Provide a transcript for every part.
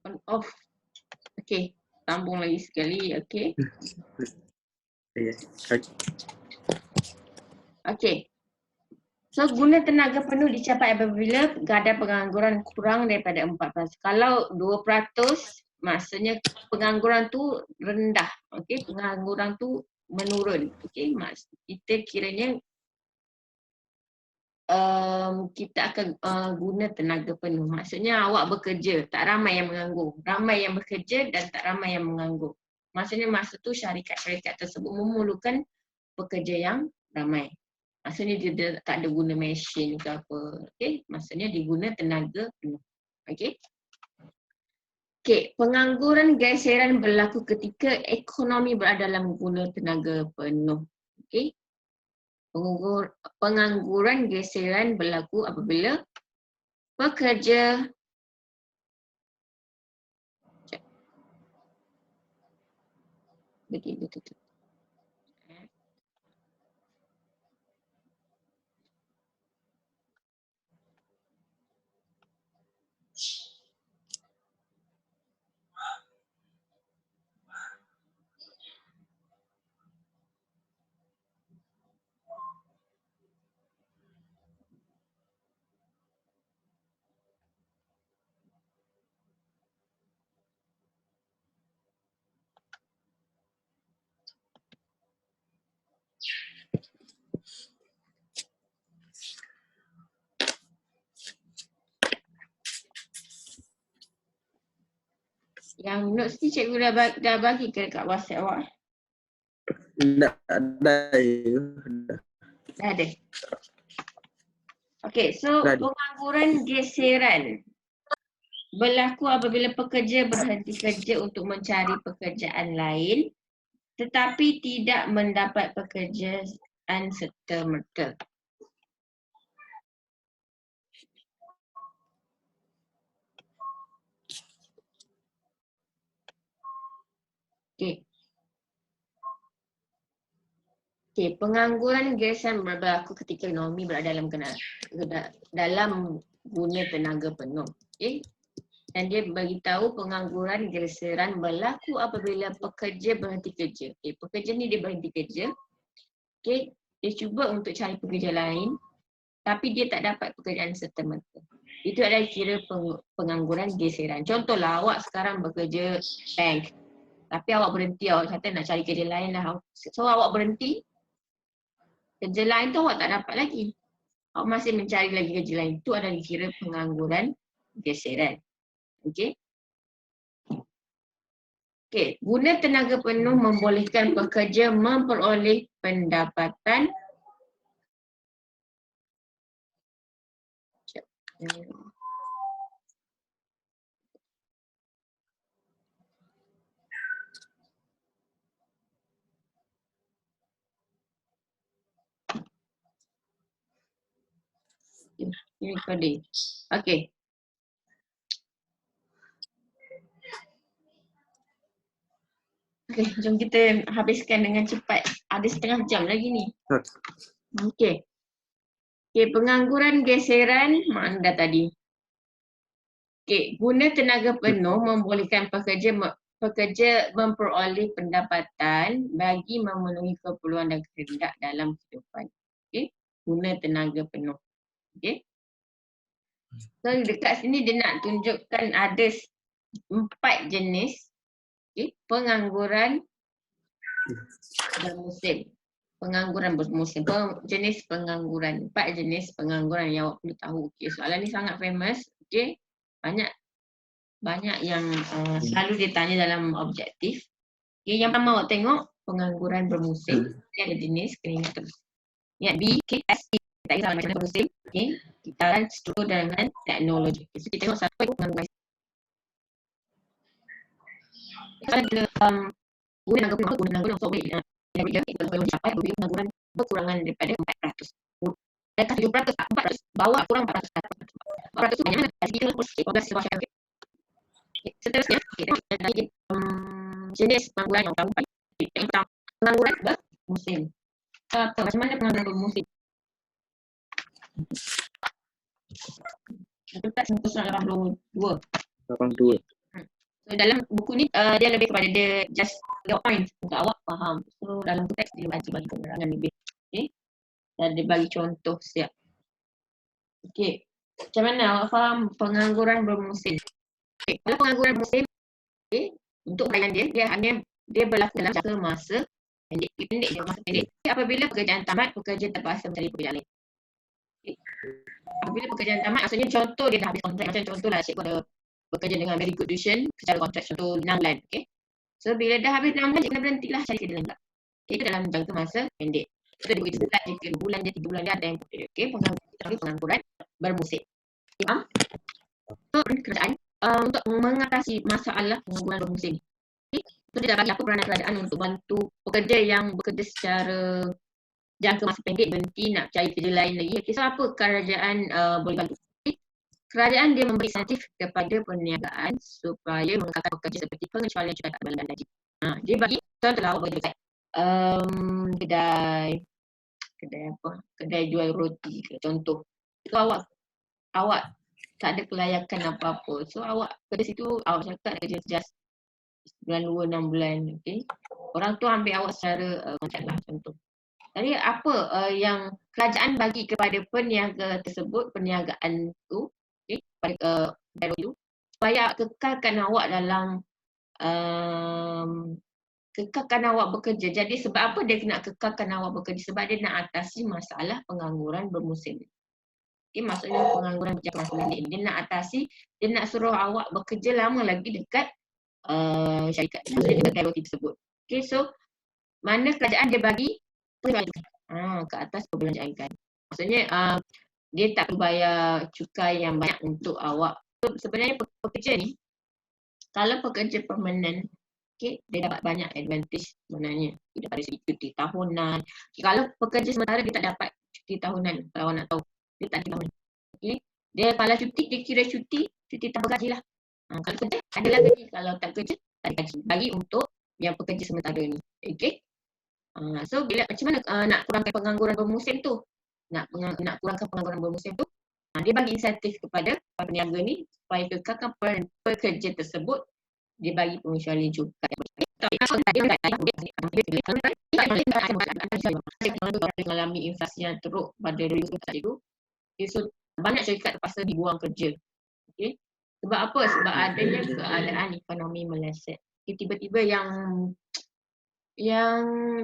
On off. Okey, sambung lagi sekali. Okey. Okey. So, guna tenaga penuh dicapai apabila kadar pengangguran kurang daripada 4%. Kalau 2%, maksudnya pengangguran tu rendah. Okey, pengangguran tu menurun. Okey, kita kiranya kita akan guna tenaga penuh. Maksudnya awak bekerja, tak ramai yang menganggur. Ramai yang bekerja dan tak ramai yang menganggur. Maksudnya masa tu syarikat-syarikat tersebut memerlukan pekerja yang ramai. Maksudnya dia tak ada guna mesin ke apa. Okey, maksudnya diguna tenaga penuh. Okey. Okey, pengangguran geseran berlaku ketika ekonomi berada dalam guna tenaga penuh. Okey. Pengangguran geseran berlaku apabila pekerja begitu. Yang notes ni cikgu dah bagi ke dekat WhatsApp awak? Dah ada. Dah ada. Okey, so pengangguran geseran berlaku apabila pekerja berhenti kerja untuk mencari pekerjaan lain tetapi tidak mendapat pekerjaan serta-merta. Okey. Okey, pengangguran geseran berlaku ketika ekonomi berada dalam guna tenaga penuh. Okey. Dan dia bagi tahu pengangguran geseran berlaku apabila pekerja berhenti kerja. Okey, pekerja ni dia berhenti kerja. Okey, dia cuba untuk cari pekerja lain tapi dia tak dapat pekerjaan serta-merta. Itu adalah kira pengangguran geseran. Contohlah awak sekarang bekerja bank tapi awak berhenti, awak kata nak cari kerja lain lah. So awak berhenti, kerja lain tu awak tak dapat lagi. Awak masih mencari lagi kerja lain. Itu adalah kira pengangguran geseran. Okey. Okey, guna tenaga penuh membolehkan pekerja memperoleh pendapatan ini coding. Okey. Okey, jom kita habiskan dengan cepat. Ada setengah jam lagi ni. Okey. Okey, pengangguran geseran mana tadi? Okey, guna tenaga penuh membolehkan pekerja memperoleh pendapatan bagi memenuhi keperluan dan kehendak dalam kehidupan. Okey, guna tenaga penuh. Okey. So dekat sini dia nak tunjukkan ada 4 jenis pengangguran bermusim. Pengangguran bermusim. Jenis pengangguran. 4 jenis pengangguran yang awak perlu tahu. Okey, soalan ni sangat famous. Okey. Banyak yang selalu ditanya dalam objektif. Okey, yang pertama awak tengok pengangguran bermusim. Ini ada jenis, kena ingat terus. Ingat B, K, S, E. Tak kisah macam mana bermusim. Okey. Kita akan struktur dengan teknologi. Okay, so kita tengok siapa itu pengangguran. Kalau bila guna tenaga penuh untuk boleh mencapai apabila pengangguran berkurangan daripada 4%. Adakah 7% tak? 4%. Bawa kurang 4%. 4% itu banyak mana? Kita 15 sebuah syarat. Seterusnya, kita lagi jenis pengangguran yang tahu. Pengangguran bermusim. Macam mana pengangguran bermusim? Kita tak sentuh soal 82. So, dalam buku ni dia lebih kepada dia just the point untuk awak faham. So dalam teks dia bagi penerangan lebih. Okay. Dan dia bagi contoh siap. Okay. Macam mana awak faham pengangguran bermusim? Okay. Kalau pengangguran bermusim, okay, untuk harian dia hanya dia berlaku dalam jangka masa pendek dia masa pendek. Okay. Apabila pekerjaan tamat, pekerja terpaksa mencari pekerjaan lain. Okay. Apabila pekerjaan tamat, maksudnya contoh dia dah habis kontrak. Macam contohlah cikgu ada bekerja dengan very good tuition secara kontrak contoh 6 bulan. Okay. So bila dah habis 6 bulan, cikgu kena berhentilah cari kerja lain pula. Okay. Itu dalam jangka masa pendek. So dia begitu start jika 2 bulan dia 3 bulan dia ada yang okay. Pengangguran bermusim. Faham? So kerajaan untuk mengatasi masalah pengangguran bermusim. Okay. So dia dah bagi apa peranan kerajaan untuk bantu pekerja yang bekerja secara jangka masa pendek berhenti nak cari kerja lain lagi. Okay. So apa kerajaan boleh bantu? Okay. Kerajaan dia memberi insentif kepada perniagaan supaya mengekalkan pekerja seperti pengecualian cukai tak berlaku gaji. Dia bagi contohlah awak boleh dekat kedai jual roti contoh. So awak tak ada kelayakan apa-apa. So awak kerja situ, awak cakap kerja just bulan 2, 6 bulan. Okay. Orang tu ambil awak secara kontrak lah contoh. Jadi apa yang kerajaan bagi kepada peniaga tersebut, perniagaan tu, okay, pada kedai roti tu, supaya kekalkan awak dalam kekalkan awak bekerja. Jadi sebab apa dia nak kekalkan awak bekerja? Sebab dia nak atasi masalah pengangguran bermusim. Okay, maksudnya pengangguran berjangka masa pendek. Dia nak atasi, dia nak suruh awak bekerja lama lagi dekat syarikat, maksudnya dekat kedai roti tersebut. Okay, so mana kerajaan dia bagi ke atas perbelanjaan. Maksudnya dia tak perlu bayar cukai yang banyak untuk awak. So, sebenarnya pekerja ni, kalau pekerja permanent, okay, dia dapat banyak advantage sebenarnya daripada segi cuti tahunan. Okay, kalau pekerja sementara dia tak dapat cuti tahunan, kalau awak nak tahu, dia tak ada tahunan. Okay. Dia kalau cuti, dia kira cuti tanpa gaji lah. Kalau kerja, adalah gaji. Kalau tak kerja, tak ada gaji. Bagi untuk yang pekerja sementara ni. Okay. So bila macam mana nak kurangkan pengangguran bermusim tu? Nak kurangkan pengangguran bermusim tu, dia bagi insentif kepada peniaga ni supaya kekalkan pekerja tersebut, dia bagi pengecualian cukai. Mengalami inflasi yang teruk pada 2021 itu, so banyak syarikat terpaksa dibuang kerja. Okay. Sebab apa? Sebab adanya keadaan ekonomi meleset. Okay, tiba-tiba yang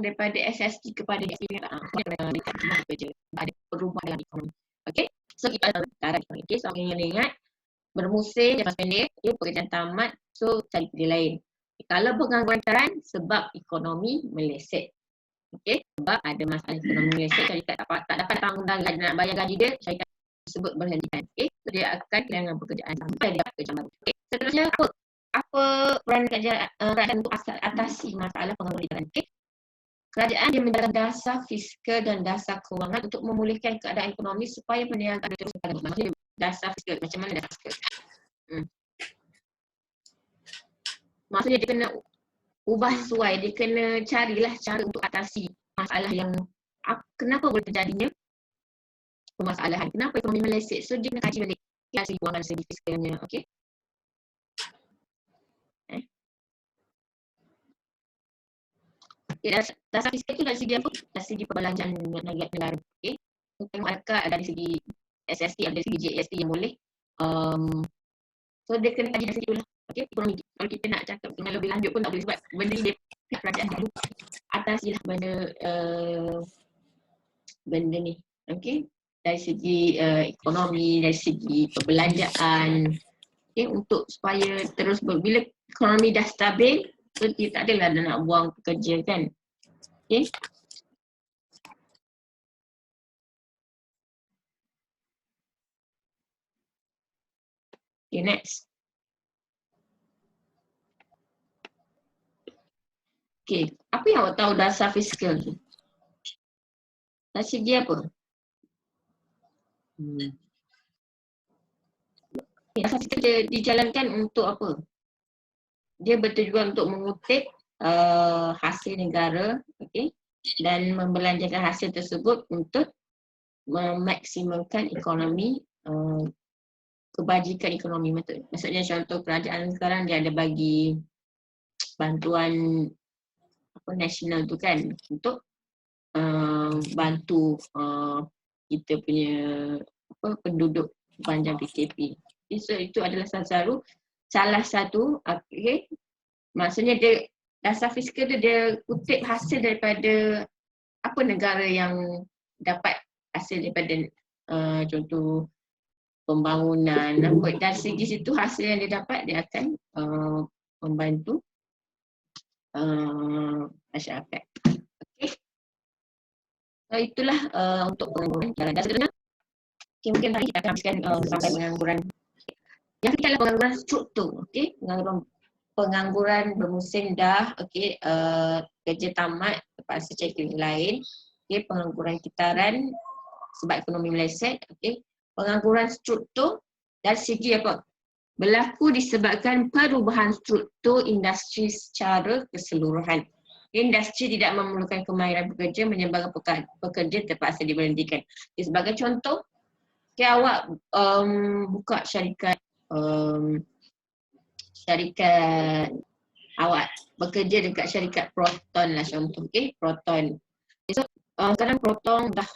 daripada SST kepada DSP kerja, ada perubahan dalam ekonomi. Okay, so kita ada cara ekonomi. Okay, so yang ingat bermusim jangka pendek, okay, pekerjaan tamat, so cari kerja lain. Okay, kalau pengangguran taran sebab ekonomi meleset. Okay, sebab ada masalah ekonomi meleset, syarikat tak dapat tanggung nak bayar gaji dia, syarikat tersebut berhentikan. Okay, so dia akan kehilangan pekerjaan sampai dia dapat pekerjaan baru. Okay, seterusnya apa peran kerajaan untuk atasi masalah pengangguran? Okay. Kerajaan dia menjalankan dasar fiskal dan dasar kewangan untuk memulihkan keadaan ekonomi supaya perniagaan terus berjalan. Maksudnya dasar fiskal, macam mana dasar fiskal? Maksudnya dia kena ubah sesuai, dia kena carilah cara untuk atasi masalah yang kenapa boleh terjadinya permasalahan, kenapa ekonomi meleset. So dia kena kaji balik segi kewangan, segi fiskalnya. Okay. Okay, dasar fiskal itu dari segi apa? Dari segi perbelanjaan negara. Okay. Tengok adakah dari segi SST, ada dari segi GST yang boleh. So dia kena kaji dari segi itulah. Okay, ekonomi. Kalau kita nak cakap dengan lebih lanjut pun tak boleh sebab benda ni dia pihak kerajaan dulu atasilah benda ni. Okay. Dari segi ekonomi, dari segi perbelanjaan. Okay, untuk supaya terus bila ekonomi dah stabil, so dia tak adalah nak buang pekerja kan. Okay. Okay, next. Okay, apa yang awak tahu dasar fiskal tu? Dari segi apa? Okay, dasar fiskal dia dijalankan untuk apa? Dia bertujuan untuk mengutip hasil negara, okay, dan membelanjakan hasil tersebut untuk memaksimumkan ekonomi kebajikan ekonomi. Maksudnya contoh kerajaan sekarang dia ada bagi bantuan nasional tu kan untuk bantu kita punya penduduk sepanjang PKP. So itu adalah salah satu okay. Maksudnya dia dasar fiskal tu dia kutip hasil daripada apa negara yang dapat hasil daripada contoh pembangunan apa, dari segi situ hasil yang dia dapat dia akan membantu masyarakat. Okey. Itulah untuk pengangguran jalan dasar. Okay, mungkin tadi kita akan habiskan sampai pengangguran. Yang ketiga adalah pengangguran struktur. Okey, pengangguran bermusim dah, okey, kerja tamat terpaksa cari kerja lain. Okey, pengangguran kitaran sebab ekonomi meleset. Okey, pengangguran struktur dari segi apa? Berlaku disebabkan perubahan struktur industri secara keseluruhan. Industri tidak memerlukan kemahiran pekerja menyebabkan pekerja terpaksa diberhentikan. Okay, sebagai contoh, okay, awak buka syarikat awak bekerja dekat syarikat Proton lah contoh, okay, Proton. Okay, so sekarang Proton dah